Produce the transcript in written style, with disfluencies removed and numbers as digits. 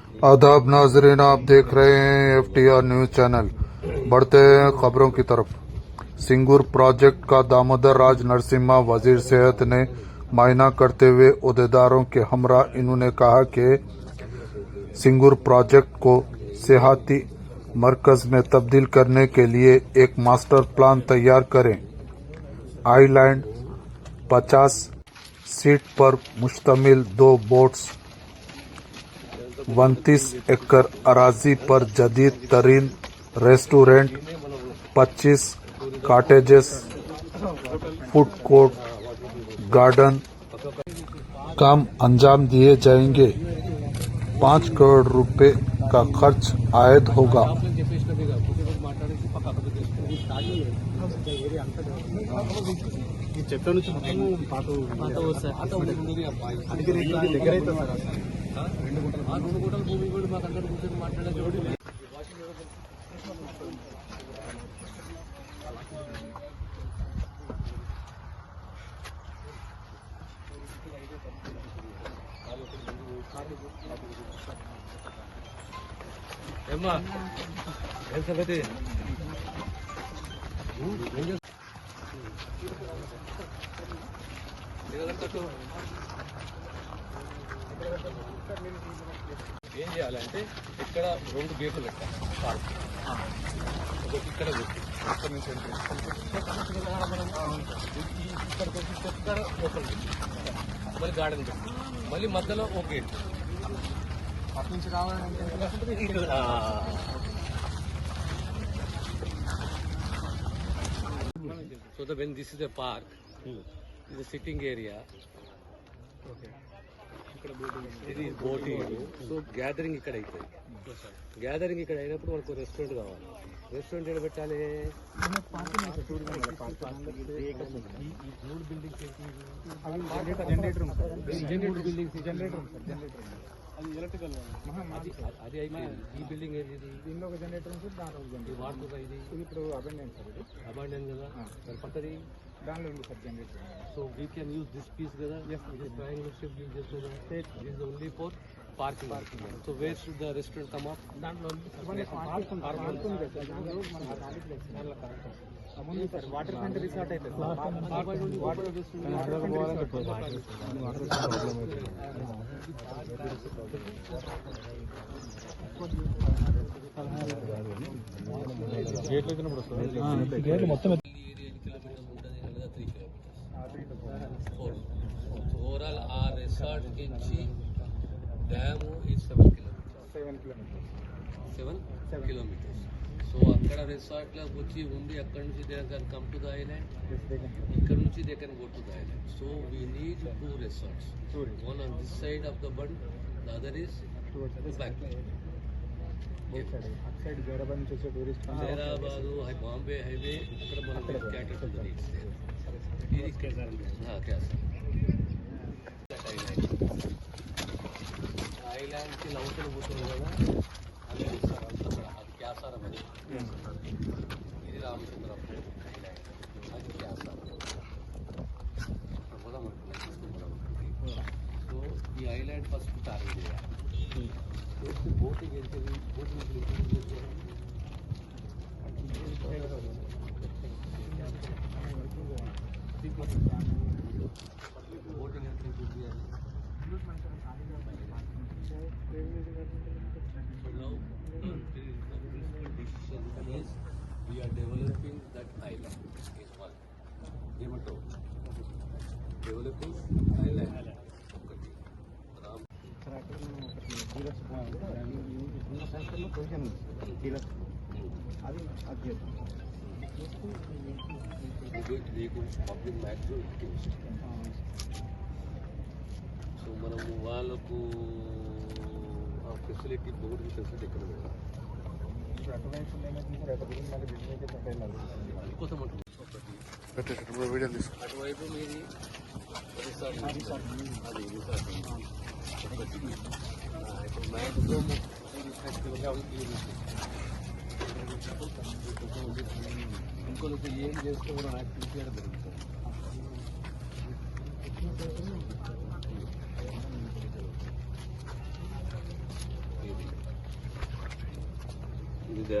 आदाब नाजरीन, आप देख रहे हैं FTR न्यूज चैनल। बढ़ते हैं खबरों की तरफ। सिंगूर प्रोजेक्ट का दामोदर राज नरसिम्हा वजीर सेहत ने मायना करते हुए उहदेदारों के हमरा इन्होंने कहा कि सिंगूर प्रोजेक्ट को सेहती मरकज में तब्दील करने के लिए एक मास्टर प्लान तैयार करें। आइलैंड 50 सीट पर मुश्तमिल 2 बोट्स, 29 एकड़ अराजी पर जदीद तरीन restaurant, 25 cottages, food court, garden काम अंजाम दिए जाएंगे। 5 करोड़ रुपए का खर्च आयद होगा। ఏం చేయాలంటే ఇక్కడ 2 గేట్లు పెట్టాలి. ఒకటి ఇక్కడ పెట్టి ఇక్కడ నుంచి ఇక్కడికి వచ్చి చెప్తార లోపల మళ్ళీ గార్డెన్ పెట్టి మళ్ళీ మధ్యలో ఒక గేట్ అటు నుంచి రావాలంటే so the when this is a park, ఇది సిట్టింగ్ ఏరియా. ఓకే, ఇది బోటింగ్. సో గ్యాదరింగ్ ఇక్కడ అవుతుంది. గ్యాదరింగ్ ఇక్కడ అయినప్పుడు మనకు రెస్టారెంట్ కావాలి. రెస్టారెంట్ ఎక్కడ పెట్టాలి? అది అయిపోయింది. ఈ బిల్డింగ్ ఏది? దీనిలో ఒక జనరేటర్ ఉంది, దాంట్లో వాడుతుందా? ఇది ఇప్పుడు అబాండెన్స్ సార్, ఇది అబాండెన్స్ కదా. మరి పక్కది దానిలో ఉంది sir generator. So we can use this piece కదా. ట్రయాంగులర్ షేప్ యూజ్ చేస్తున్నా. This only for parking. So where should the restaurant come up? దాంట్లో వాటర్ సెంటర్ రిసార్ట్ అయితే మొత్తం ఓవరాల్ ఆ రిసార్ట్ నుంచి డ్యాము ఈజ్ 7 కిలోమీటర్స్. సో అక్కడ రిసార్ట్లో వచ్చి ఉండి అక్కడ నుంచి they can come to the island, ఇక్కడ నుంచి they can go to the island. So we need 2 resorts, one on this side of the bund, the other is back Zaheerabad Bombay highway. అక్కడ మనం క్యాటర్ to the needs. ఇది ఐలాండ్కి లవతలు పోతుంది కదా, అది అక్కడ అది క్యాసారం. అది ఇది రామచంద్రం ఐలాండ్, అది క్యాసారం. సో ఈ ఐలాండ్ ఫస్ట్ టార్గెట్ చేయాలి. బోటింగ్ వెళ్తుంది. Boating we are developing that island is one. Developing island. Public maximum so మనము వాళ్ళకు ఆ ఫెసిలిటీ, బోర్డింగ్ ఫెసిలిటీ ఎక్కడ పెట్టాలి? అటువైపు మీది రిసార్ట్, అది రిసార్ట్. ఇప్పుడు మ్యాక్సిమం ఇంకొక ఏం చేస్తే కూడా నాకు తీసేయడం జరుగుతుంది. ఇది ఇది